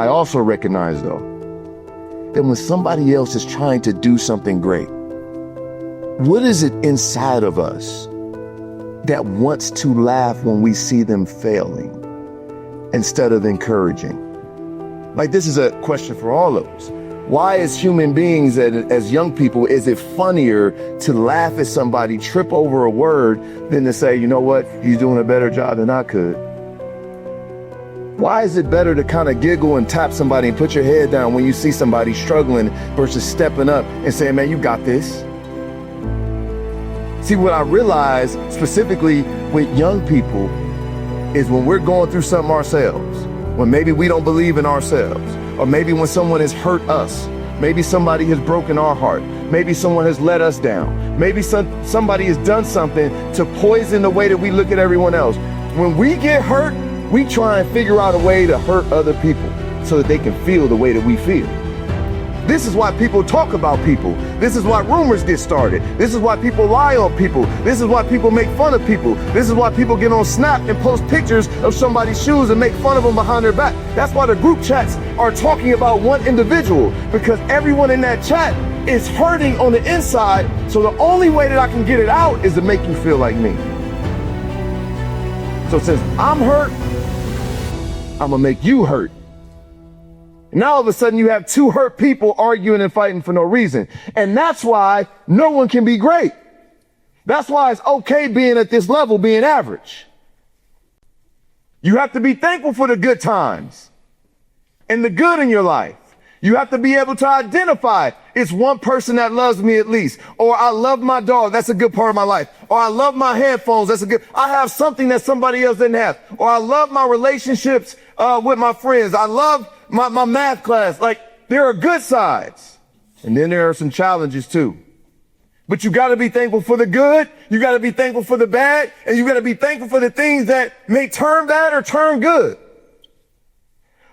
I also recognize, though, that when somebody else is trying to do something great, what is it inside of us that wants to laugh when we see them failing instead of encouraging? Like, this is a question for all of us. Why, as human beings, as young people, is it funnier to laugh at somebody trip over a word than to say, you know what, he's doing a better job than I could? Why is it better to kind of giggle and tap somebody and put your head down when you see somebody struggling versus stepping up and saying, man, you got this? See, what I realize specifically with young people is when we're going through something ourselves, when maybe we don't believe in ourselves, or maybe when someone has hurt us, maybe somebody has broken our heart, maybe someone has let us down, maybe somebody has done something to poison the way that we look at everyone else. When we get hurt, we try and figure out a way to hurt other people so that they can feel the way that we feel. This is why people talk about people. This is why rumors get started. This is why people lie on people. This is why people make fun of people. This is why people get on Snap and post pictures of somebody's shoes and make fun of them behind their back. That's why the group chats are talking about one individual, because everyone in that chat is hurting on the inside. So the only way that I can get it out is to make you feel like me. So since I'm hurt, I'm gonna make you hurt. And now all of a sudden you have two hurt people arguing and fighting for no reason. And that's why no one can be great. That's why it's okay being at this level, being average. You have to be thankful for the good times and the good in your life. You have to be able to identify, it's one person that loves me at least. Or I love my dog, that's a good part of my life. Or I love my headphones, I have something that somebody else didn't have. Or I love my relationships with my friends. I love my math class. Like, there are good sides. And then there are some challenges too. But you gotta be thankful for the good, you gotta be thankful for the bad, and you gotta be thankful for the things that may turn bad or turn good.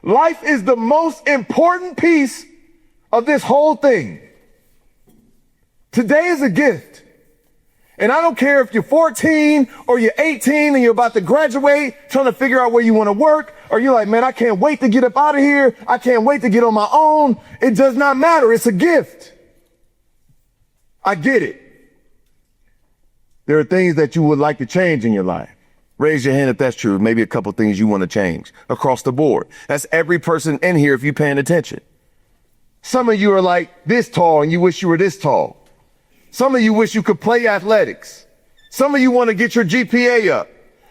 Life is the most important piece of this whole thing. Today is a gift. And I don't care if you're 14 or you're 18 and you're about to graduate, trying to figure out where you want to work, or you're like, man, I can't wait to get up out of here. I can't wait to get on my own. It does not matter. It's a gift. I get it. There are things that you would like to change in your life. Raise your hand if that's true. Maybe a couple things you want to change across the board. That's every person in here if you're paying attention. Some of you are like this tall and you wish you were this tall. Some of you wish you could play athletics. Some of you want to get your GPA up.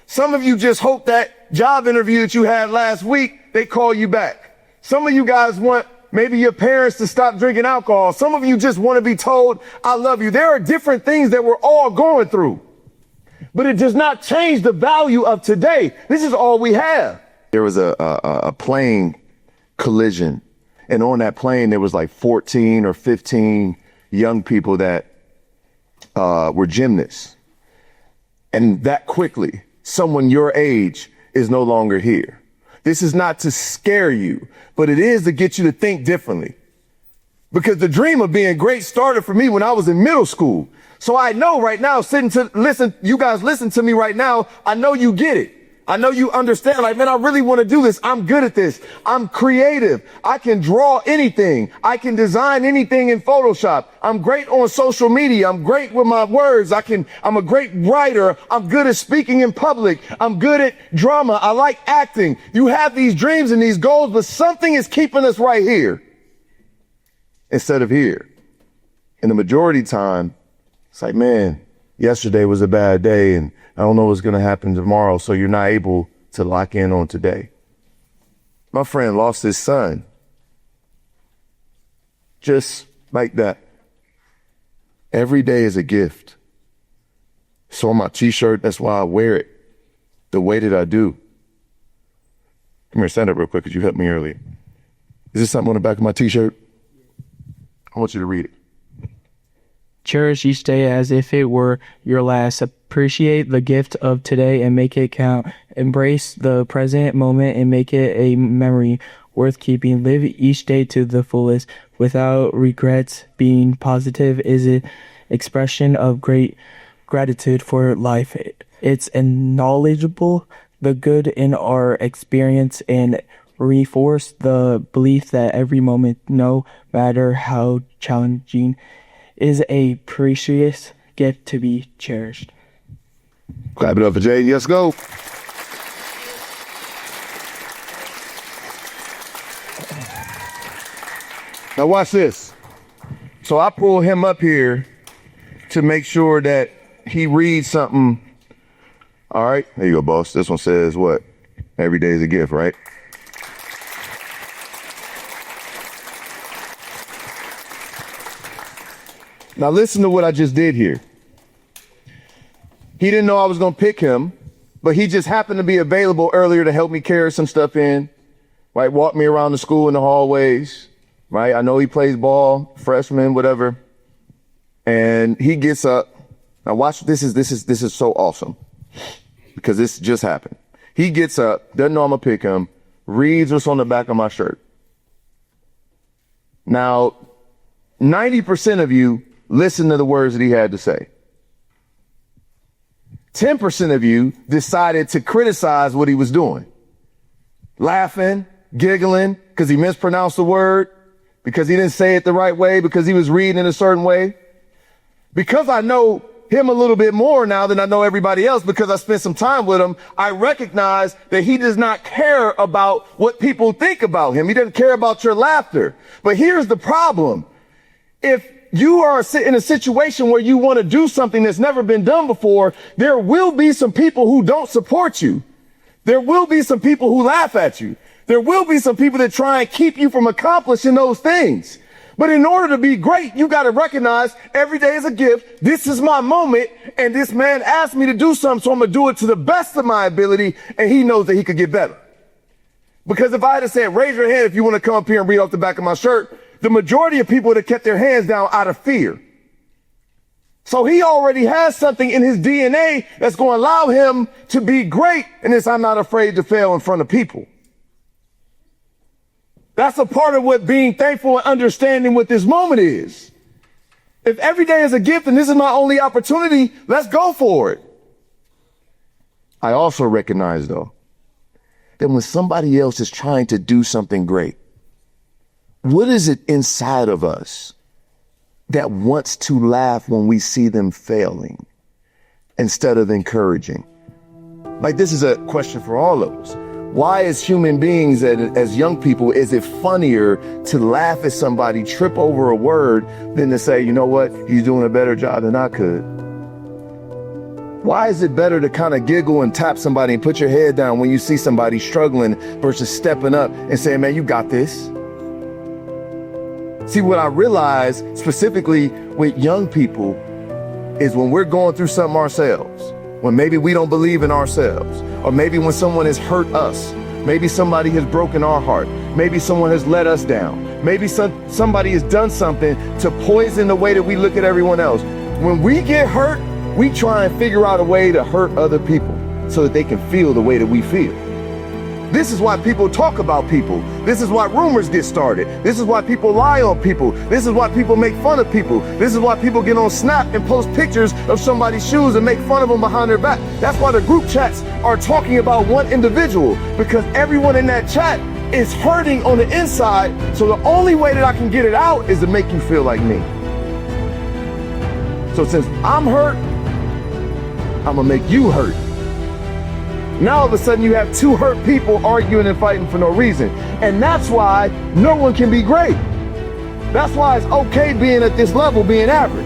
Some of you just hope that job interview that you had last week, they call you back. Some of you guys want maybe your parents to stop drinking alcohol. Some of you just want to be told, I love you. There are different things that we're all going through, but it does not change the value of today. This is all we have. There was a plane collision, and on that plane, there was like 14 or 15 young people that were gymnasts. And that quickly, someone your age is no longer here. This is not to scare you, but it is to get you to think differently. Because the dream of being great started for me when I was in middle school. So I know right now, you guys listen to me right now, I know you get it. I know you understand, like, man, I really want to do this. I'm good at this. I'm creative. I can draw anything. I can design anything in Photoshop. I'm great on social media. I'm great with my words. I'm a great writer. I'm good at speaking in public. I'm good at drama. I like acting. You have these dreams and these goals, but something is keeping us right here instead of here. And the majority of the time, it's like, man, yesterday was a bad day and I don't know what's going to happen tomorrow. So you're not able to lock in on today. My friend lost his son. Just like that. Every day is a gift. So on my t-shirt, that's why I wear it the way that I do. Come here, stand up real quick because you helped me earlier. Is this something on the back of my t-shirt? I want you to read it. Cherish each day as if it were your last. Appreciate the gift of today and make it count. Embrace the present moment and make it a memory worth keeping. Live each day to the fullest without regrets. Being positive is an expression of great gratitude for life. It's acknowledgeable the good in our experience and reinforce the belief that every moment, no matter how challenging, is a precious gift to be cherished. Clap it up for Jay. Let's go. Now watch this. So I pull him up here to make sure that he reads something. All right, there you go, boss. This one says what? Every day is a gift, right? Now listen to what I just did here. He didn't know I was going to pick him, but he just happened to be available earlier to help me carry some stuff in, right? Walk me around the school in the hallways, right? I know he plays ball, freshman, whatever. And he gets up. Now watch, this is so awesome because this just happened. He gets up, doesn't know I'm going to pick him, reads what's on the back of my shirt. Now, 90% of you listen to the words that he had to say. 10% of you decided to criticize what he was doing. Laughing, giggling, because he mispronounced the word, because he didn't say it the right way, because he was reading in a certain way. Because I know him a little bit more now than I know everybody else, because I spent some time with him, I recognize that he does not care about what people think about him. He doesn't care about your laughter. But here's the problem. If you are in a situation where you want to do something that's never been done before, there will be some people who don't support you. There will be some people who laugh at you. There will be some people that try and keep you from accomplishing those things. But in order to be great, you got to recognize every day is a gift. This is my moment. And this man asked me to do something, so I'm going to do it to the best of my ability. And he knows that he could get better. Because if I had said, raise your hand if you want to come up here and read off the back of my shirt, the majority of people would have kept their hands down out of fear. So he already has something in his DNA that's going to allow him to be great. And it's, I'm not afraid to fail in front of people. That's a part of what being thankful and understanding what this moment is. If every day is a gift and this is my only opportunity, let's go for it. I also recognize, though, that when somebody else is trying to do something great, what is it inside of us that wants to laugh when we see them failing instead of encouraging? Like, this is a question for all of us. Why, as human beings, as young people, is it funnier to laugh at somebody trip over a word than to say, you know what, he's doing a better job than I could? Why is it better to kind of giggle and tap somebody and put your head down when you see somebody struggling versus stepping up and saying, man, you got this? See, what I realize specifically with young people is when we're going through something ourselves, when maybe we don't believe in ourselves, or maybe when someone has hurt us, maybe somebody has broken our heart, maybe someone has let us down, maybe somebody has done something to poison the way that we look at everyone else. When we get hurt, we try and figure out a way to hurt other people so that they can feel the way that we feel. This is why people talk about people. This is why rumors get started. This is why people lie on people. This is why people make fun of people. This is why people get on Snap and post pictures of somebody's shoes and make fun of them behind their back. That's why the group chats are talking about one individual, because everyone in that chat is hurting on the inside. So the only way that I can get it out is to make you feel like me. So since I'm hurt, I'm gonna make you hurt. Now all of a sudden you have two hurt people arguing and fighting for no reason. And that's why no one can be great. That's why it's okay being at this level, being average.